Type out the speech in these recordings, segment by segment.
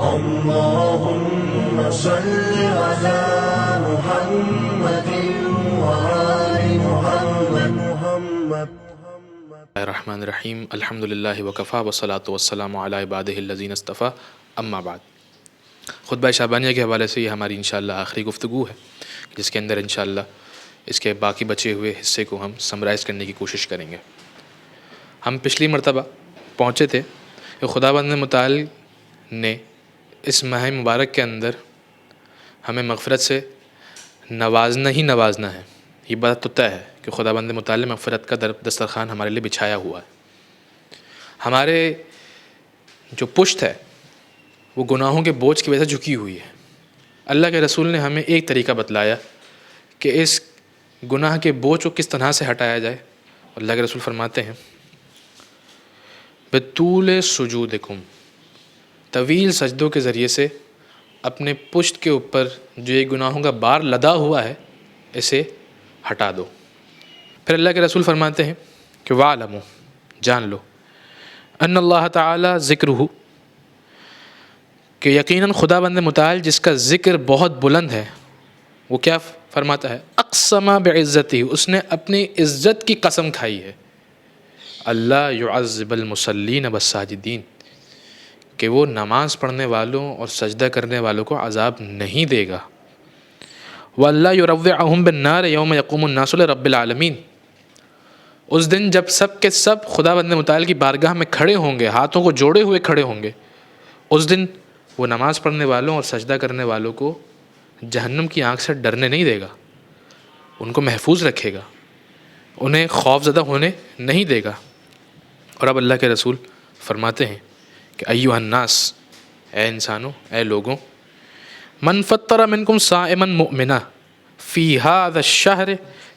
اللهم صل على محمد وآل محمد. الرحمن الرحیم الحمد للہ وکفا والصلاۃ والسلام علی عبادہ الذین اصطفیٰ اما بعد. خطبہ شعبانیہ کے حوالے سے یہ ہماری انشاءاللہ آخری گفتگو ہے، جس کے اندر انشاءاللہ اس کے باقی بچے ہوئے حصے کو ہم سمرائز کرنے کی کوشش کریں گے. ہم پچھلی مرتبہ پہنچے تھے کہ خداوند متعال نے اس ماہ مبارک کے اندر ہمیں مغفرت سے نوازنا ہی نوازنا ہے. یہ بات تو طے ہے کہ خداوند متعال نے مغفرت کا دسترخوان ہمارے لیے بچھایا ہوا ہے. ہمارے جو پشت ہے وہ گناہوں کے بوجھ کی وجہ سے جھکی ہوئی ہے. اللہ کے رسول نے ہمیں ایک طریقہ بتلایا کہ اس گناہ کے بوجھ کو کس طرح سے ہٹایا جائے. اللہ کے رسول فرماتے ہیں بطول سجودکم، طویل سجدوں کے ذریعے سے اپنے پشت کے اوپر جو یہ گناہوں کا بار لدا ہوا ہے اسے ہٹا دو. پھر اللہ کے رسول فرماتے ہیں کہ وَاعْلَمُوا، جان لو، ان اللہ تعالی ذکرہ، کہ یقیناً خدا بند متعال جس کا ذکر بہت بلند ہے، وہ کیا فرماتا ہے؟ اقسم بعزتہ، اس نے اپنی عزت کی قسم کھائی ہے، اللہ یعذب المصلین والساجدین، کہ وہ نماز پڑھنے والوں اور سجدہ کرنے والوں کو عذاب نہیں دے گا. وَاللَّهُ يُرَوِّعُهُمْ بِالنَّارِ يَوْمَ يَقُومُ النَّاسُ لِرَبِّ الْعَالَمِينَ، اس دن جب سب کے سب خدا بند متعال کی بارگاہ میں کھڑے ہوں گے، ہاتھوں کو جوڑے ہوئے کھڑے ہوں گے، اس دن وہ نماز پڑھنے والوں اور سجدہ کرنے والوں کو جہنم کی آنکھ سے ڈرنے نہیں دے گا، ان کو محفوظ رکھے گا، انہیں خوف زدہ ہونے نہیں دے گا. اور اب اللہ کے رسول فرماتے ہیں کہ ایھا الناس، اے انسانوں، اے لوگوں، من فطر منکم صائما مؤمنا فی ھذا الشہر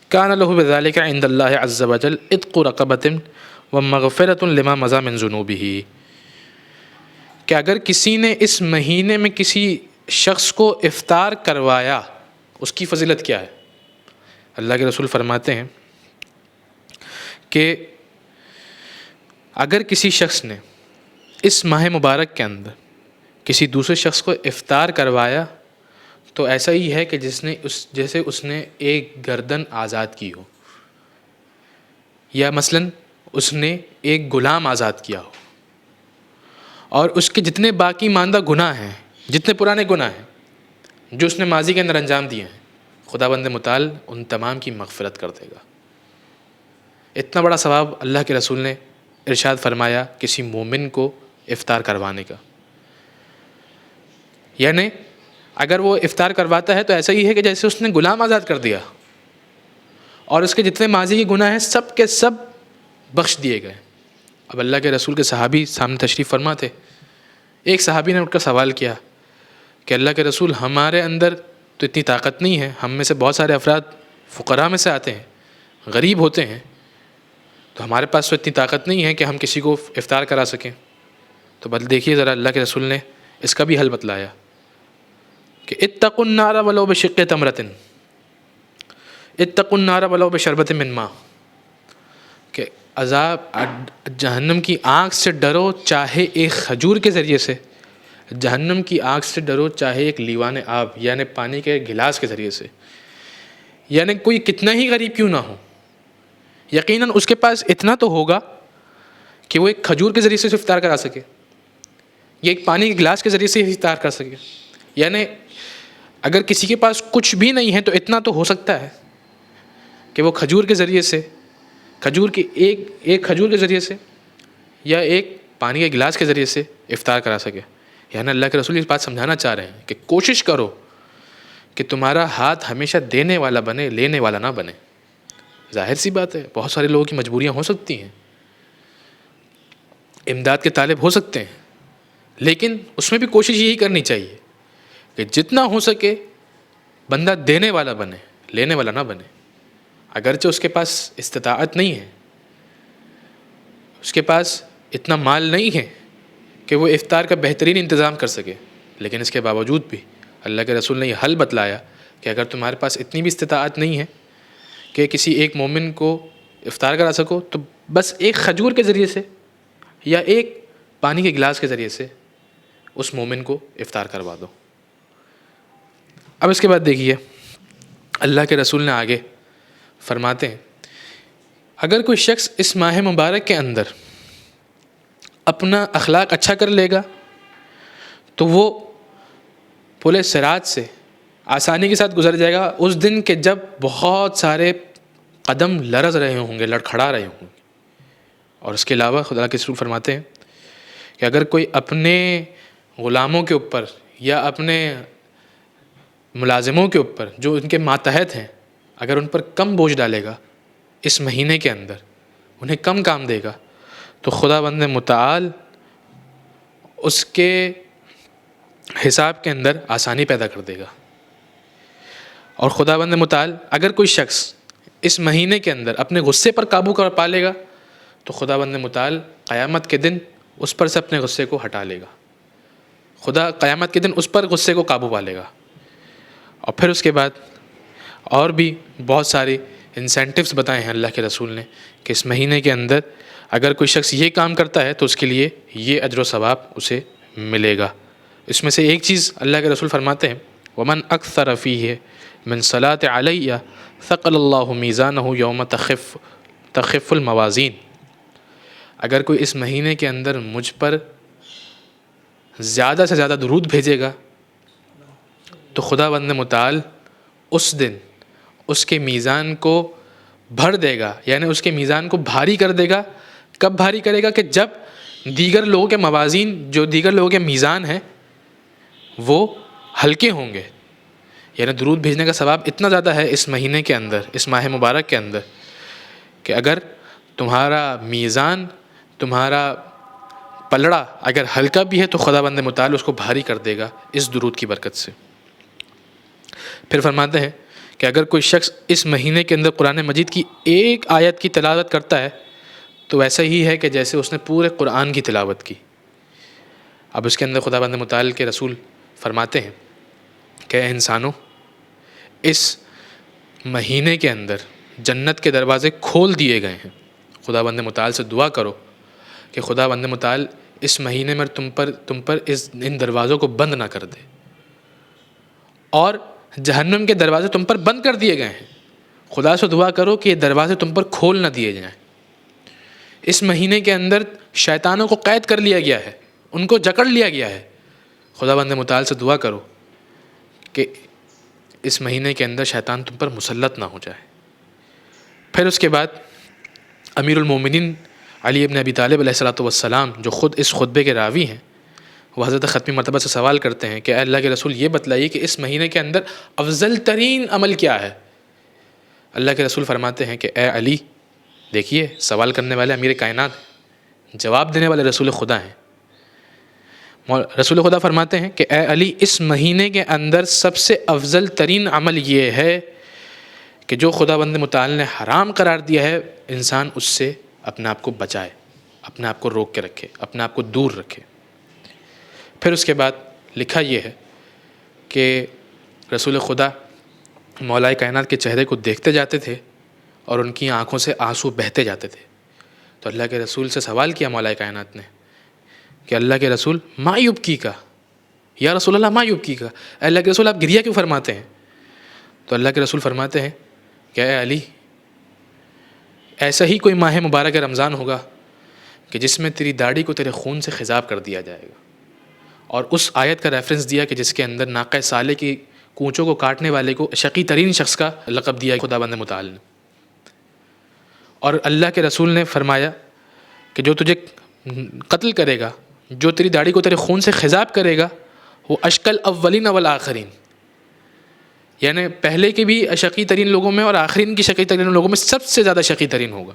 کان لہ بذلک عند اللہ عز وجل عتق رقبۃ ومغفرۃ لما مضی من ذنوبہ، کہ اگر کسی نے اس مہینے میں کسی شخص کو افطار کروایا، اس کی فضیلت کیا ہے؟ اللہ کے رسول فرماتے ہیں کہ اگر کسی شخص نے اس ماہ مبارک کے اندر کسی دوسرے شخص کو افطار کروایا تو ایسا ہی ہے کہ جیسے اس نے ایک گردن آزاد کی ہو، یا مثلاً اس نے ایک غلام آزاد کیا ہو، اور اس کے جتنے باقی ماندہ گناہ ہیں، جتنے پرانے گناہ ہیں جو اس نے ماضی کے اندر انجام دیے ہیں، خداوند متعال ان تمام کی مغفرت کر دے گا. اتنا بڑا ثواب اللہ کے رسول نے ارشاد فرمایا کسی مومن کو افطار کروانے کا. یعنی اگر وہ افطار کرواتا ہے تو ایسا ہی ہے کہ جیسے اس نے غلام آزاد کر دیا، اور اس کے جتنے ماضی کے گناہ ہیں سب کے سب بخش دیے گئے. اب اللہ کے رسول کے صحابی سامنے تشریف فرما تھے. ایک صحابی نے اٹھ کر سوال کیا کہ اللہ کے رسول، ہمارے اندر تو اتنی طاقت نہیں ہے، ہم میں سے بہت سارے افراد فقراء میں سے آتے ہیں، غریب ہوتے ہیں، تو ہمارے پاس تو اتنی طاقت نہیں ہے کہ ہم کسی کو افطار کرا سکیں. تو بل دیکھیے ذرا، اللہ کے رسول نے اس کا بھی حل بتلایا کہ اتقوا النار ولو بشق تمرۃ، اتقوا النار ولو بشربۃ من ماء، کہ عذاب جہنم کی آگ سے ڈرو چاہے ایک کھجور کے ذریعے سے، جہنم کی آگ سے ڈرو چاہے ایک لیوان آب، یعنی پانی کے گلاس کے ذریعے سے. یعنی کوئی کتنا ہی غریب کیوں نہ ہو، یقیناً اس کے پاس اتنا تو ہوگا کہ وہ ایک کھجور کے ذریعے سے افطار کرا سکے، یا ایک پانی کے گلاس کے ذریعے سے افطار کر سکے. یعنی اگر کسی کے پاس کچھ بھی نہیں ہے تو اتنا تو ہو سکتا ہے کہ وہ کھجور کے ذریعے سے، کھجور کے ایک کھجور کے ذریعے سے یا ایک پانی کے گلاس کے ذریعے سے افطار کرا سکے. یعنی اللہ کے رسول اس بات سمجھانا چاہ رہے ہیں کہ کوشش کرو کہ تمہارا ہاتھ ہمیشہ دینے والا بنے، لینے والا نہ بنے. ظاہر سی بات ہے، بہت سارے لوگوں کی مجبوریاں ہو سکتی ہیں، امداد کے طالب ہو سکتے ہیں، لیکن اس میں بھی کوشش یہی کرنی چاہیے کہ جتنا ہو سکے بندہ دینے والا بنے، لینے والا نہ بنے. اگرچہ اس کے پاس استطاعت نہیں ہے، اس کے پاس اتنا مال نہیں ہے کہ وہ افطار کا بہترین انتظام کر سکے، لیکن اس کے باوجود بھی اللہ کے رسول نے یہ حل بتلایا کہ اگر تمہارے پاس اتنی بھی استطاعت نہیں ہے کہ کسی ایک مومن کو افطار کرا سکو، تو بس ایک کھجور کے ذریعے سے یا ایک پانی کے گلاس کے ذریعے سے اس مومن کو افطار کروا دو۔ اب اس کے بعد دیکھیے اللہ کے رسول نے آگے فرماتے ہیں اگر کوئی شخص اس ماہ مبارک کے اندر اپنا اخلاق اچھا کر لے گا تو وہ پل صراط سے آسانی کے ساتھ گزر جائے گا اس دن کے جب بہت سارے قدم لرز رہے ہوں گے، لڑکھڑا رہے ہوں گے۔ اور اس کے علاوہ خدا کے رسول فرماتے ہیں کہ اگر کوئی اپنے غلاموں کے اوپر یا اپنے ملازموں کے اوپر جو ان کے ماتحت ہیں اگر ان پر کم بوجھ ڈالے گا اس مہینے کے اندر، انہیں کم کام دے گا تو خداوند متعال اس کے حساب کے اندر آسانی پیدا کر دے گا۔ اور خداوند متعال اگر کوئی شخص اس مہینے کے اندر اپنے غصے پر قابو کر پا لے گا تو خداوند متعال قیامت کے دن اس پر سے اپنے غصے کو ہٹا لے گا، خدا قیامت کے دن اس پر غصے کو قابو پا لے گا۔ اور پھر اس کے بعد اور بھی بہت ساری انسینٹیوز بتائے ہیں اللہ کے رسول نے کہ اس مہینے کے اندر اگر کوئی شخص یہ کام کرتا ہے تو اس کے لیے یہ اجر و ثواب اسے ملے گا۔ اس میں سے ایک چیز اللہ کے رسول فرماتے ہیں ومن اکثر فیہ من صلاۃ علیہ ثقل اللہ میزانہ یوم تخف الموازین، اگر کوئی اس مہینے کے اندر مجھ پر زیادہ سے زیادہ درود بھیجے گا تو خداوند متعال اس دن اس کے میزان کو بھر دے گا، یعنی اس کے میزان کو بھاری کر دے گا۔ کب بھاری کرے گا؟ کہ جب دیگر لوگوں کے موازین، جو دیگر لوگوں کے میزان ہیں وہ ہلکے ہوں گے۔ یعنی درود بھیجنے کا ثواب اتنا زیادہ ہے اس مہینے کے اندر، اس ماہ مبارک کے اندر، کہ اگر تمہارا میزان، تمہارا پلڑا اگر ہلکا بھی ہے تو خداوند متعال اس کو بھاری کر دے گا اس درود کی برکت سے۔ پھر فرماتے ہیں کہ اگر کوئی شخص اس مہینے کے اندر قرآن مجید کی ایک آیت کی تلاوت کرتا ہے تو ایسا ہی ہے کہ جیسے اس نے پورے قرآن کی تلاوت کی۔ اب اس کے اندر خداوند متعال کے رسول فرماتے ہیں کہ اے انسانوں، اس مہینے کے اندر جنت کے دروازے کھول دیے گئے ہیں۔ خداوند متعال سے دعا کرو کہ خداوند متعال اس مہینے میں تم پر ان دروازوں کو بند نہ کر دے، اور جہنم کے دروازے تم پر بند کر دیے گئے ہیں، خدا سے دعا کرو کہ یہ دروازے تم پر کھول نہ دیے جائیں۔ اس مہینے کے اندر شیطانوں کو قید کر لیا گیا ہے، ان کو جکڑ لیا گیا ہے، خداوند متعال سے دعا کرو کہ اس مہینے کے اندر شیطان تم پر مسلط نہ ہو جائے۔ پھر اس کے بعد امیر المومنین علی ابن ابی طالب علیہ الصلوۃ والسلام جو خود اس خطبے کے راوی ہیں، وہ حضرت ختمی مرتبہ سے سوال کرتے ہیں کہ اے اللہ کے رسول یہ بتلائیے کہ اس مہینے کے اندر افضل ترین عمل کیا ہے؟ اللہ کے رسول فرماتے ہیں کہ اے علی، دیکھیے سوال کرنے والے امیر کائنات، جواب دینے والے رسول خدا ہیں۔ رسول خدا فرماتے ہیں کہ اے علی، اس مہینے کے اندر سب سے افضل ترین عمل یہ ہے کہ جو خداوند متعال نے حرام قرار دیا ہے انسان اس سے اپنے آپ کو بچائے، اپنے آپ کو روک کے رکھے، اپنے آپ کو دور رکھے۔ پھر اس کے بعد لکھا یہ ہے کہ رسول خدا مولا کائنات کے چہرے کو دیکھتے جاتے تھے اور ان کی آنکھوں سے آنسو بہتے جاتے تھے۔ تو اللہ کے رسول سے سوال کیا مولا کائنات نے کہ اللہ کے رسول ما یبکی کا، یا رسول اللہ ما یبکی کا، اے اللہ کے رسول آپ گریہ کیوں فرماتے ہیں؟ تو اللہ کے رسول فرماتے ہیں کہ اے علی، ایسا ہی کوئی ماہ مبارک رمضان ہوگا کہ جس میں تیری داڑھی کو تیرے خون سے خضاب کر دیا جائے گا، اور اس آیت کا ریفرنس دیا کہ جس کے اندر ناقہ صالح کی کونچوں کو کاٹنے والے کو شقی ترین شخص کا لقب دیا خداوند متعال نے۔ اور اللہ کے رسول نے فرمایا کہ جو تجھے قتل کرے گا، جو تیری داڑھی کو تیرے خون سے خضاب کرے گا، وہ اشقل اولین والآخرین، یعنی پہلے کے بھی شقی ترین لوگوں میں اور آخرین کی شقی ترین لوگوں میں سب سے زیادہ شقی ترین ہوگا۔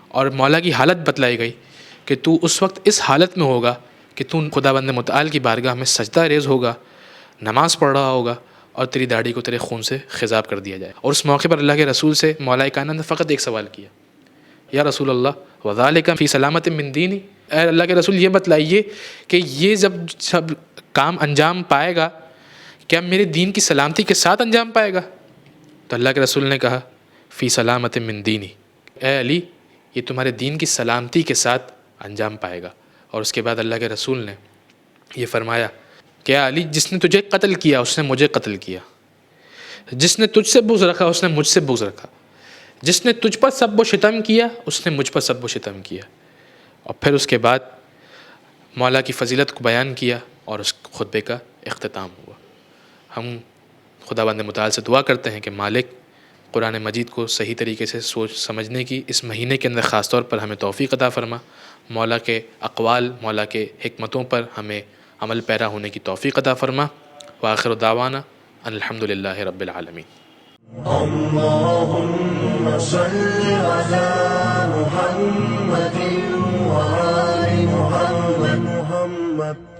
اور مولا کی حالت بتلائی گئی کہ تو اس وقت اس حالت میں ہوگا کہ تو خداوند متعال کی بارگاہ میں سجدہ ریز ہوگا، نماز پڑھ رہا ہوگا، اور تیری داڑھی کو تیرے خون سے خضاب کر دیا جائے۔ اور اس موقع پر اللہ کے رسول سے مولا کائنات نے فقط ایک سوال کیا، یا رسول اللہ وذالک فی سلامت من دینی، اے اللہ کے رسول یہ بتلائیے کہ یہ جب سب کام انجام پائے گا کیا میرے دین کی سلامتی کے ساتھ انجام پائے گا؟ تو اللہ کے رسول نے کہا فی سلامت من دینی، اے علی یہ تمہارے دین کی سلامتی کے ساتھ انجام پائے گا۔ اور اس کے بعد اللہ کے رسول نے یہ فرمایا کہ علی جس نے تجھے قتل کیا اس نے مجھے قتل کیا، جس نے تجھ سے بغض رکھا اس نے مجھ سے بغض رکھا، جس نے تجھ پر سب و شتم کیا اس نے مجھ پر سب و شتم کیا۔ اور پھر اس کے بعد مولا کی فضیلت کو بیان کیا اور اس خطبے کا اختتام ہوا۔ ہم خداوند متعال سے دعا کرتے ہیں کہ مالک قرآن مجید کو صحیح طریقے سے سوچ سمجھنے کی اس مہینے کے اندر خاص طور پر ہمیں توفیق عطا فرما، مولا کے اقوال، مولا کے حکمتوں پر ہمیں عمل پیرا ہونے کی توفیق عطا فرما۔ وآخر دعوانا ان الحمد للہ رب العالمین۔ اللهم صل على محمد وآل محمد